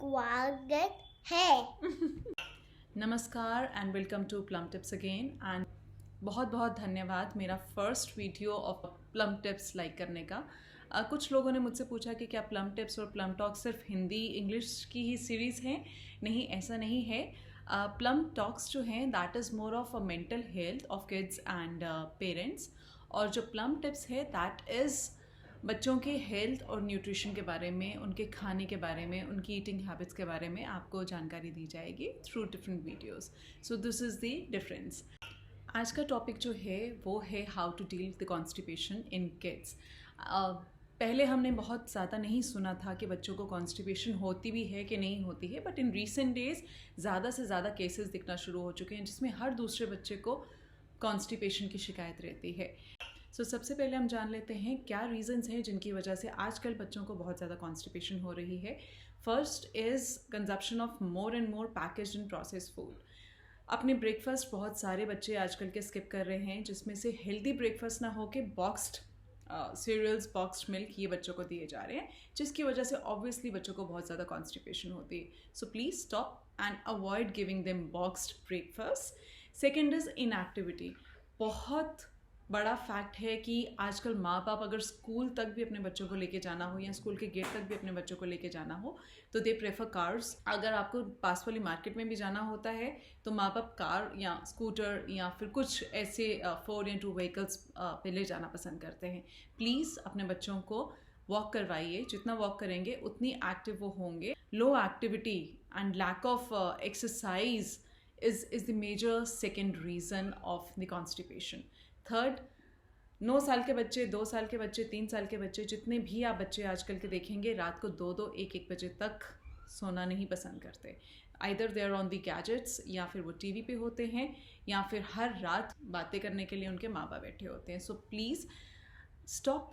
स्वागत है। नमस्कार and welcome to plum tips again and बहुत बहुत धन्यवाद मेरा first video of plum tips like करने का। कुछ लोगों ने मुझसे पूछा कि क्या प्लम टिप्स और प्लम टॉक्स सिर्फ हिंदी इंग्लिश की ही सीरीज़ हैं। नहीं, ऐसा नहीं है। प्लम टॉक्स जो हैं that is more of a mental health of kids and parents, और जो प्लम टिप्स है दैट इज़ बच्चों के हेल्थ और न्यूट्रिशन के बारे में, उनके खाने के बारे में, उनकी ईटिंग हैबिट्स के बारे में आपको जानकारी दी जाएगी through different videos. So this is the difference. आज का टॉपिक जो है वो है how to deal with constipation in kids. पहले हमने बहुत ज़्यादा नहीं सुना था कि बच्चों को कॉन्स्टिपेशन होती भी है कि नहीं होती है, बट इन रीसेंट डेज़ ज़्यादा से ज़्यादा केसेस दिखना शुरू हो चुके हैं जिसमें हर दूसरे बच्चे को कॉन्स्टिपेशन की शिकायत रहती है। सबसे पहले हम जान लेते हैं क्या रीजंस हैं जिनकी वजह से आजकल बच्चों को बहुत ज़्यादा कॉन्स्टिपेशन हो रही है। First is consumption of more and more packaged and processed food. अपने ब्रेकफास्ट बहुत सारे बच्चे आजकल के स्किप कर रहे हैं, जिसमें से हेल्दी ब्रेकफास्ट ना हो के बॉक्स्ड सीरियल्स, बॉक्स्ड मिल्क ये बच्चों को दिए जा रहे हैं, जिसकी वजह से ऑब्वियसली बच्चों को बहुत ज़्यादा कॉन्स्टिपेशन होती है। सो please stop and avoid giving them boxed breakfast. Second is inactivity. बहुत बड़ा फैक्ट है कि आजकल माँ बाप अगर स्कूल तक भी अपने बच्चों को लेके जाना हो या स्कूल के गेट तक भी अपने बच्चों को लेके जाना हो तो दे प्रेफर कार्स। अगर आपको पास वाली मार्केट में भी जाना होता है तो माँ बाप कार या स्कूटर या फिर कुछ ऐसे 4x2 व्हीकल्स पे ले जाना पसंद करते हैं। प्लीज़ अपने बच्चों को वॉक करवाइए। जितना वॉक करेंगे उतनी एक्टिव वो होंगे। Low activity and lack of exercise is the major second reason of the constipation. Third, 9 साल के बच्चे, 2 साल के बच्चे, 3 साल के बच्चे, जितने भी आप बच्चे आजकल के देखेंगे रात को 2-2, 1-1 बजे तक सोना नहीं पसंद करते। Either they are on the gadgets, या फिर वो टीवी पे होते हैं, या फिर हर रात बातें करने के लिए उनके माँ बाप बैठे होते हैं। So please stop,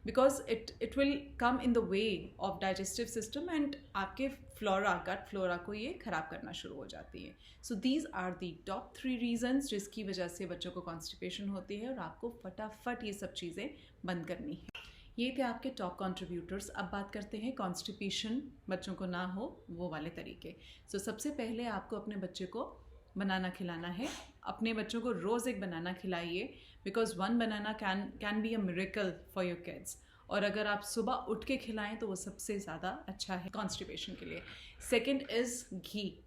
because it will come in the way of digestive system and आपके फ्लोरा, गट फ्लोरा को ये ख़राब करना शुरू हो जाती है। So these are the top 3 reasons जिसकी वजह से बच्चों को कॉन्स्टिपेशन होती है, और आपको फटाफट ये सब चीज़ें बंद करनी है। ये थे आपके टॉप कंट्रीब्यूटर्स। अब बात करते हैं कॉन्स्टिपेशन बच्चों को ना हो वो वाले तरीके। सबसे पहले आपको अपने बच्चे को बनाना खिलाना है। अपने बच्चों को रोज़ एक बनाना खिलाइए, because 1 banana can be a miracle for your kids. और अगर आप सुबह उठ के खिलाएं तो वो सबसे ज़्यादा अच्छा है कॉन्स्टिपेशन के लिए। Second is ghee,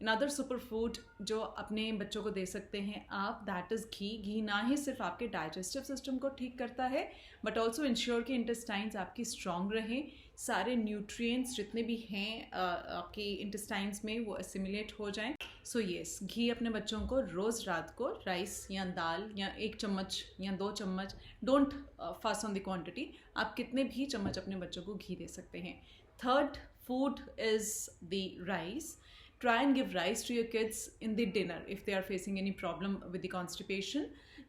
another super food जो अपने बच्चों को दे सकते हैं आप, दैट इज़ घी। घी ना ही सिर्फ आपके डाइजेस्टिव सिस्टम को ठीक करता है बट ऑल्सो इंश्योर कि इंटेस्टाइन्स आपकी स्ट्रॉन्ग रहें, सारे न्यूट्रिएंट्स जितने भी हैं आपके इंटेस्टाइन्स में वो एसिमिलेट हो जाएं। सो येस, घी अपने बच्चों को रोज़ रात को राइस या दाल या 1 चम्मच या 2 चम्मच, don't fast on the quantity, आप कितने भी चम्मच अपने बच्चों को घी दे सकते हैं। Third food is the rice. Try and give rice to your kids in the dinner if they are facing any problem with the constipation.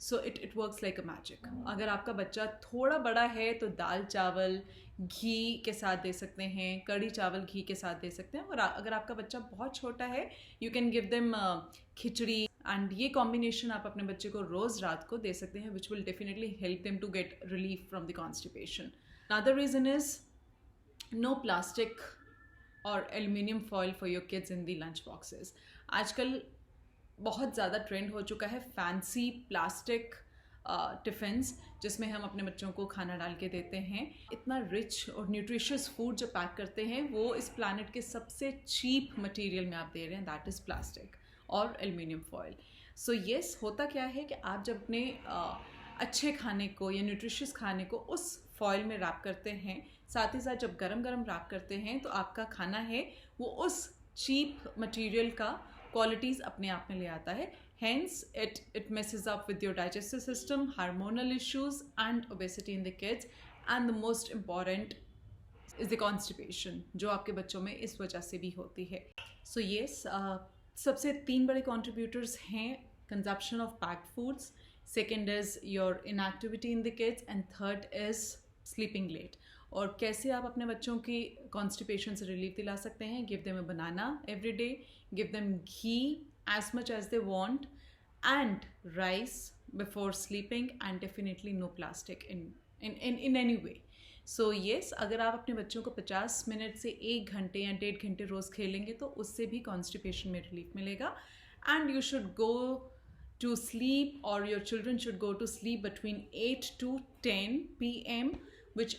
So it works like a magic. अगर आपका बच्चा थोड़ा बड़ा है तो दाल चावल घी के साथ दे सकते हैं, कड़ी चावल घी के साथ दे सकते हैं। और अगर आपका बच्चा बहुत छोटा है you can give them khichdi, and ये कॉम्बिनेशन आप अपने बच्चे को रोज़ रात को दे सकते हैं, which will definitely help them to get relief from the constipation. Another reason is no plastic और aluminium foil for your kids in the lunch boxes. आजकल बहुत ज़्यादा ट्रेंड हो चुका है फैंसी प्लास्टिक टिफ़िन्स जिसमें हम अपने बच्चों को खाना डाल के देते हैं। इतना रिच और न्यूट्रिशियस फूड जो पैक करते हैं वो इस प्लानट के सबसे चीप मटेरियल में आप दे रहे हैं, दैट इज़ प्लास्टिक और एल्युमिनियम फॉयल। सो येस, होता क्या है कि आप जब अपने अच्छे खाने को या न्यूट्रिशियस खाने को उस फॉयल में रैप करते हैं, साथ ही साथ जब गरम गरम रैप करते हैं तो आपका खाना है वो उस चीप मटेरियल का क्वालिटीज़ अपने आप में ले आता है। Hence it messes up with your digestive system, hormonal issues and obesity in the kids, and the most important is the constipation जो आपके बच्चों में इस वजह से भी होती है। सो येस, सबसे 3 बड़े contributors हैं consumption of packed foods, second is your inactivity in the kids, and third is sleeping late. और कैसे आप अपने बच्चों की कॉन्स्टिपेशन से रिलीफ दिला सकते हैं? Give them a banana every day, give them ghee as much as they want, and rice before sleeping, and definitely no plastic in any way. So yes, अगर आप अपने बच्चों को 50 मिनट से 1 घंटे या 1.5 घंटे रोज़ खेलेंगे तो उससे भी कॉन्स्टिपेशन में रिलीफ मिलेगा. And you should go to sleep, or your children should go to sleep between 8 to 10 p.m. which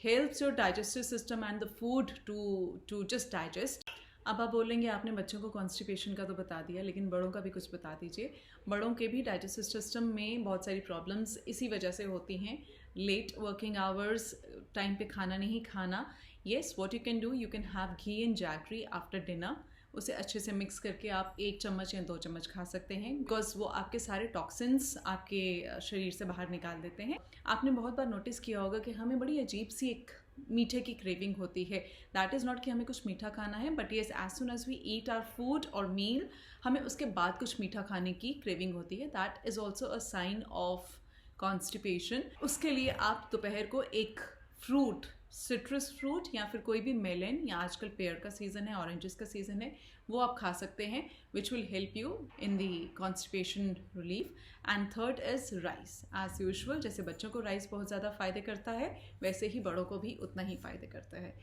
helps your digestive system and the food to just digest. अब आप बोलेंगे आपने बच्चों को कॉन्स्टिपेशन का तो बता दिया, लेकिन बड़ों का भी कुछ बता दीजिए. बड़ों के भी डाइजेस्टिव सिस्टम में बहुत सारी प्रॉब्लम्स इसी वजह से होती हैं. लेट वर्किंग आवर्स, टाइम पे खाना नहीं खाना. Yes, what you can do, you can have ghee and jaggery after dinner. उसे अच्छे से मिक्स करके आप 1 चम्मच या 2 चम्मच खा सकते हैं, बिकॉज वो आपके सारे टॉक्सिन्स आपके शरीर से बाहर निकाल देते हैं. आपने बहुत बार नोटिस किया होगा कि हमें बड़ी अजीब सी एक मीठे की क्रेविंग होती है. दैट इज़ नॉट कि हमें कुछ मीठा खाना है, but yes, as soon as we eat our food और मील, हमें उसके बाद कुछ मीठा खाने की क्रेविंग होती है. That is also a sign of constipation. उसके लिए आप दोपहर को एक फ्रूट, सिट्रस फ्रूट या फिर कोई भी मेलन, या आजकल पेयर का सीज़न है, ऑरेंजेस का सीज़न है, वो आप खा सकते हैं, which will help you in the constipation relief. And third is rice. As usual, जैसे बच्चों को राइस बहुत ज़्यादा फ़ायदे करता है, वैसे ही बड़ों को भी उतना ही फ़ायदे करता है.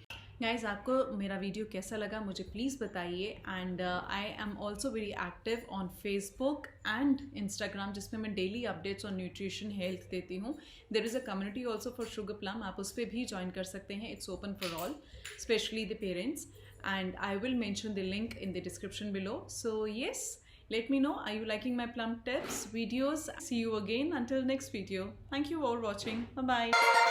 गाइज, आपको मेरा वीडियो कैसा लगा मुझे प्लीज़ बताइए. And I am also very active on Facebook and Instagram, जिसमें मैं daily updates on nutrition health देती हूँ. There is a community also for sugar plum, आप उस पर भी ज्वाइन कर सकते हैं. It's open for all, specially the parents, and I will mention the link in the description below. So yes, let me know, are you liking my plum tips videos? See you again until next video. Thank you for watching. Bye bye.